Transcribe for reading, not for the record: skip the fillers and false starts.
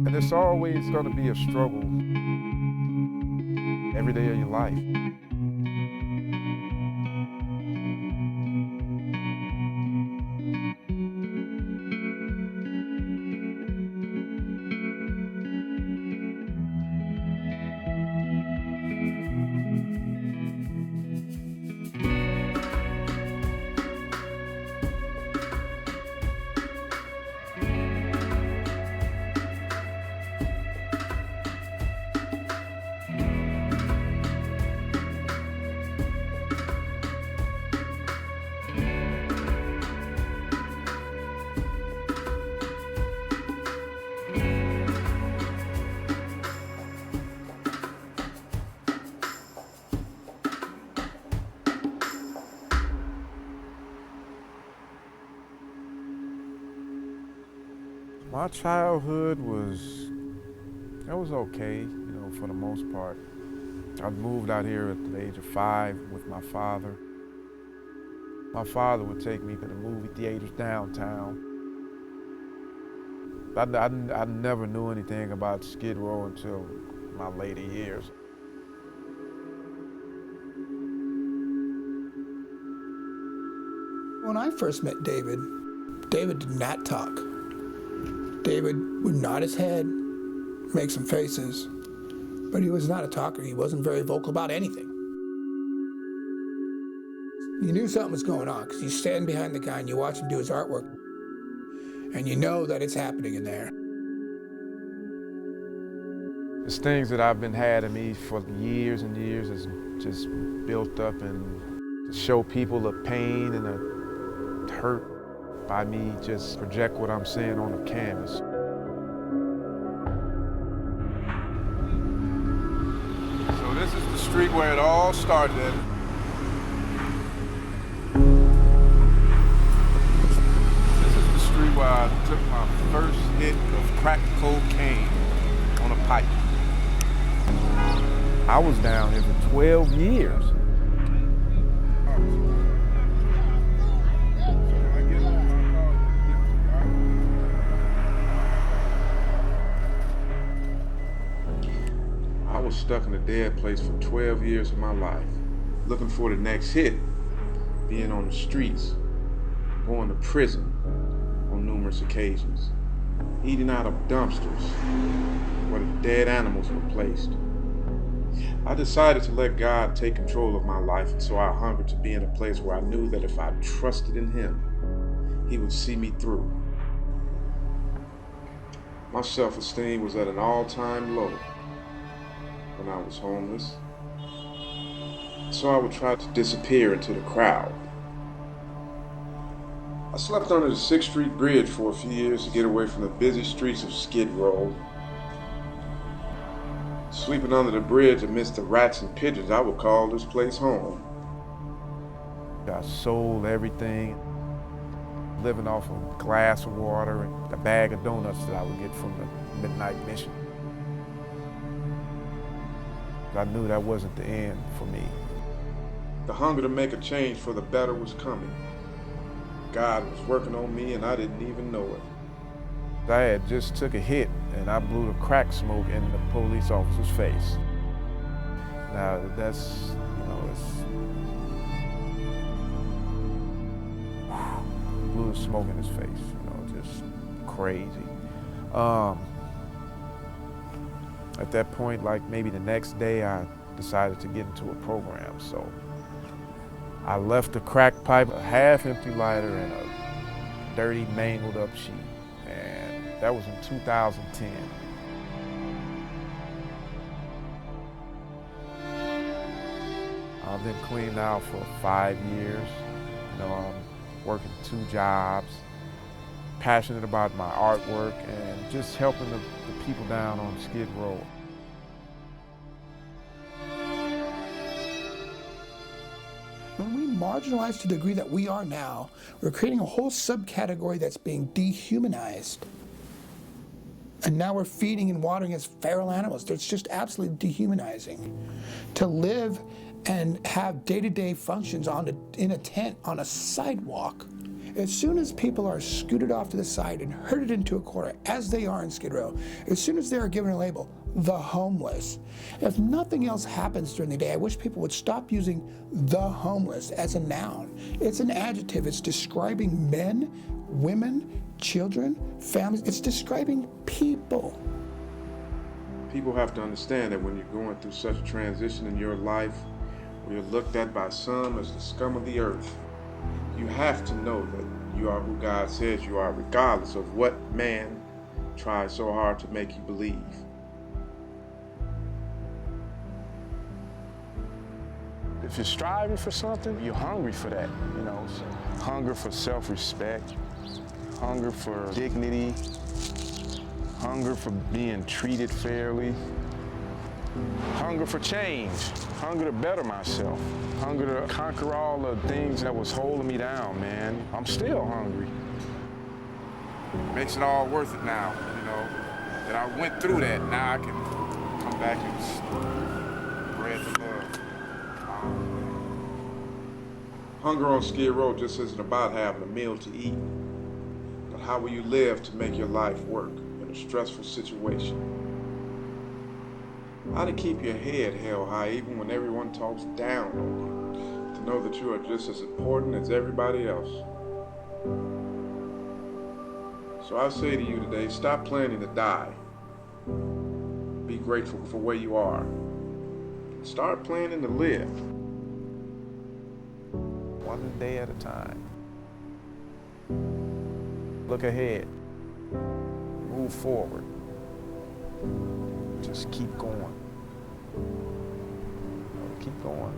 And it's always going to be a struggle every day of your life. My childhood was okay, for the most part. I moved out here at the age of 5 with my father. My father would take me to the movie theaters downtown. I never knew anything about Skid Row until my later years. When I first met David, David did not talk. David would nod his head, make some faces, but he was not a talker. He wasn't very vocal about anything. You knew something was going on because you stand behind the guy and you watch him do his artwork, and you know that it's happening in there. It's things that I've been had in me for years and years is just built up, and to show people the pain and the hurt by me just project what I'm seeing on the canvas. So this is the street where it all started at. This is the street where I took my first hit of crack cocaine on a pipe. I was down here for 12 years. I was stuck in a dead place for 12 years of my life, looking for the next hit, being on the streets, going to prison on numerous occasions, eating out of dumpsters where the dead animals were placed. I decided to let God take control of my life, and so I hungered to be in a place where I knew that if I trusted in Him, He would see me through. My self-esteem was at an all-time low when I was homeless, so I would try to disappear into the crowd. I slept under the 6th Street Bridge for a few years to get away from the busy streets of Skid Row. Sleeping under the bridge amidst the rats and pigeons, I would call this place home. I sold everything, living off of a glass of water and a bag of donuts that I would get from the midnight mission. I knew that wasn't the end for me. The hunger to make a change for the better was coming. God was working on me and I didn't even know it. I had just took a hit and I blew the crack smoke in the police officer's face. Now that's, blew the smoke in his face, just crazy. At that point, like maybe the next day, I decided to get into a program. So I left the crack pipe, a half-empty lighter, and a dirty, mangled up sheet. And that was in 2010. I've been clean now for 5 years. I'm working 2 jobs, passionate about my artwork and just helping the people down on Skid Row. When we marginalize to the degree that we are now, we're creating a whole subcategory that's being dehumanized. And now we're feeding and watering as feral animals. It's just absolutely dehumanizing. To live and have day-to-day functions in a tent on a sidewalk, as soon as people are scooted off to the side and herded into a corner, as they are in Skid Row, as soon as they are given a label, the homeless. If nothing else happens during the day, I wish people would stop using the homeless as a noun. It's an adjective. It's describing men, women, children, families. It's describing people. People have to understand that when you're going through such a transition in your life, where you're looked at by some as the scum of the earth, you have to know that you are who God says you are, regardless of what man tries so hard to make you believe. If you're striving for something, you're hungry for that, you know. So hunger for self-respect, hunger for dignity, hunger for being treated fairly, hunger for change, hunger to better myself, hunger to conquer all the things that was holding me down, man. I'm still hungry. Makes it all worth it now, you know, that I went through that. Now I can come back and spread the love. Hunger on Skid Row just isn't about having a meal to eat, but how will you live to make your life work in a stressful situation? How to keep your head held high even when everyone talks down on you, to know that you are just as important as everybody else. So I say to you today, stop planning to die. Be grateful for where you are. Start planning to live. One day at a time. Look ahead. Move forward. Just keep going. Keep going.